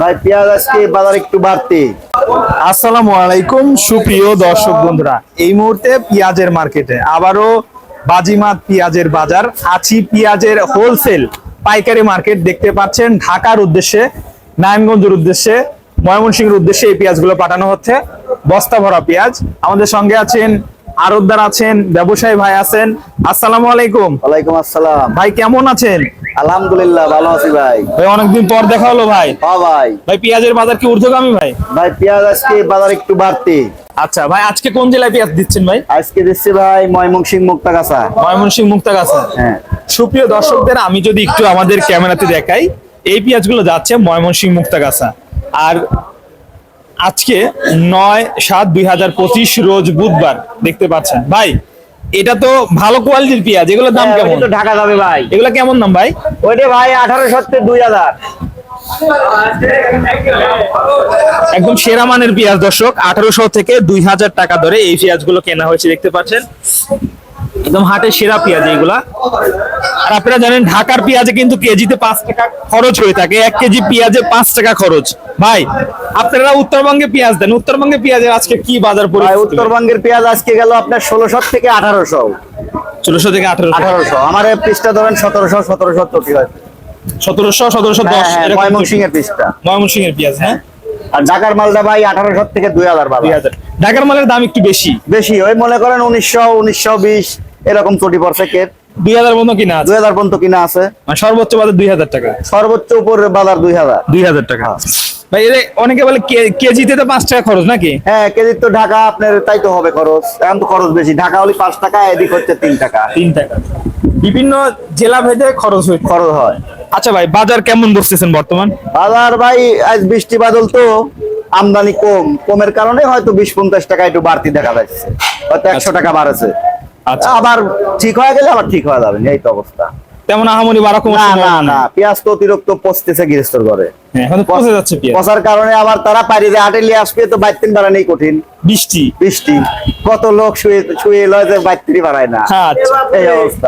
ভাই পেঁয়াজ আজকে বাজার একটু বাড়তি। আসসালামু আলাইকুম সুপ্রিয় দর্শক বন্ধুরা, এই মুহূর্তে পেঁয়াজের মার্কেটে আবারও বাজিমাত পেঁয়াজের বাজার আছি। পেঁয়াজের হোলসেল পাইকারি মার্কেট দেখতে পাচ্ছেন। ঢাকার উদ্দেশ্যে, নারায়ণগঞ্জের উদ্দেশ্যে, ময়মনসিংহের উদ্দেশ্যে এই পেঁয়াজগুলো পাঠানো হচ্ছে, বস্তা ভরা পেঁয়াজ। আমাদের সঙ্গে আছেন আড়তদার আছেন, ব্যবসায়ী ভাই আছেন। আসসালামু আলাইকুম। ওয়ালাইকুম আসসালাম। ভাই কেমন আছেন? আলহামদুলিল্লাহ ভালো আছি ভাই। ভাই অনেকদিন পর দেখা হলো ভাই। হ্যাঁ ভাই। ভাই পেঁয়াজের বাজার কি ঊর্ধ্বগামী ভাই? ভাই পেঁয়াজ আজকে বাজার একটু বাড়তি। আচ্ছা ভাই, আজকে কোন জেলায় পেঁয়াজ দিচ্ছেন ভাই? আজকে দিচ্ছি ভাই ময়মনসিংহ মুক্তাগাছা। ময়মনসিংহ মুক্তাগাছা। হ্যাঁ। সুপ্রিয় দর্শকদের আমি যদি একটু আমাদের ক্যামেরাতে দেখাই, এই পেঁয়াজগুলো যাচ্ছে ময়মনসিংহ মুক্তাগাছা। আর আজকে 9/7/2025 রোজ বুধবার দেখতে পাচ্ছেন ভাই। এটা তো ভালো কোয়ালিটির পেঁয়াজ, এগুলোর দাম কেমন? তো ঢাকা যাবে ভাই। এগুলো কেমন দাম ভাই? ওইটা ভাই 1800 থেকে 2000। একদম সেরা মানের পেঁয়াজ দর্শক, 1800 থেকে 2000 টাকা ধরে এই পেঁয়াজগুলো কেনা হয়েছে দেখতে পাচ্ছেন। একদম হাটের সেরা পেঁয়াজ এইগুলা। আর আপনারা জানেন ঢাকার পেঁয়াজে কিন্তু কেজিতে 5 টাকা খরচ হয়ে থাকে। 1 কেজি পেঁয়াজে 5 টাকা খরচ। ভাই আপনারা উত্তরবঙ্গে পেঁয়াজ দেন, উত্তরবঙ্গে পেঁয়াজের আজকে কি বাজার ভাই পরিস্থিতি? উত্তরবঙ্গের পেঁয়াজ আজকে গেল আপনার 1600 থেকে 1800। 1600 থেকে 1800। 1800 আমার এই পিসটা ধরেন 1700 1770 ঠিক আছে। 1700 1710 এরকম। ময়মনসিংহের পিসটা। ময়মনসিংহের পেঁয়াজ, হ্যাঁ। আর ঢাকার মালটা ভাই 1800 থেকে 2000 বাবা। 2000। ঢাকার মালের দাম একটু বেশি। বেশি ওই মনে করেন 1900 1920 এরকম চটি পড়ছে কেট। 2000 পর্যন্ত কিনা আছে। 2000 পর্যন্ত কিনা আছে। মানে সর্বোচ্চ বাজার 2000 টাকা। সর্বোচ্চ উপরে বাজার 2000। 2000 টাকা। ভাই এর অনেকে বলে কেজিতে তো 5 টাকা খরচ নাকি? হ্যাঁ কেজি তো ঢাকা আপনার তাই তো হবে খরচ। এখন তো খরচ বেশি, ঢাকা হলে 5 টাকা, এদিক হচ্ছে 3 টাকা। 3 টাকা। বিভিন্ন জেলা ভেদে খরচ হয়। খরচ হয়। আচ্ছা ভাই, বাজার কেমন বসতেছেন বর্তমান? বাজার ভাই আজ বৃষ্টি বাদল তো আমদানি কমের কারণে হয়তো 20-50 টাকা একটু বাড়তি দেখা যাচ্ছে, হয়তো 100 টাকা বাড়ছে। আচ্ছা। আবার ঠিক হয়ে গেলে আবার ঠিক হয়ে যাবে, এই তো অবস্থা। তেমন আহামরি বাড়া কমার না সম্ভাবনা না না, পেঁয়াজ তো অতিরিক্ত পচতেছে গৃহস্থর ঘরে। হ্যাঁ, এখন তো পচে যাচ্ছে পেঁয়াজ। পচার কারণে আবার তারা পারিতে হাটে নিয়ে আসবে, তো বাইতেন বাড়ানোই কঠিন। বৃষ্টি। বৃষ্টি কত লোক শুয়ে শুয়ে লয় যে বাইতেরই বাড়ায় না। হ্যাঁ, আচ্ছা। এই অবস্থা।